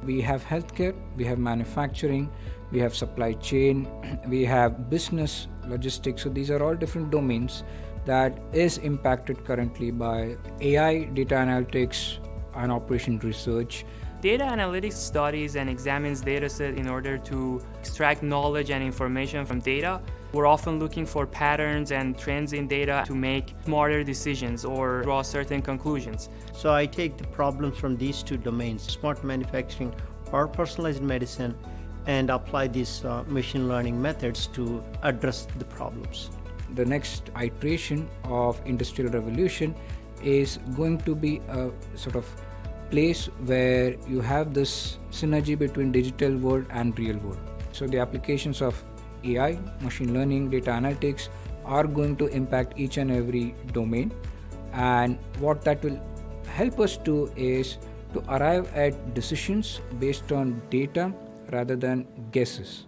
We have healthcare, we have manufacturing, we have supply chain, we have business, logistics. So these are all different domains that is impacted currently by AI, data analytics, and operation research. Data analytics studies and examines dataset in order to extract knowledge and information from data. We're often looking for patterns and trends in data to make smarter decisions or draw certain conclusions. So I take the problems from these two domains, smart manufacturing or personalized medicine, and apply these machine learning methods to address the problems. The next iteration of industrial revolution is going to be a sort of place where you have this synergy between digital world and real world. So the applications of AI, machine learning, data analytics are going to impact each and every domain, and what that will help us do is to arrive at decisions based on data rather than guesses.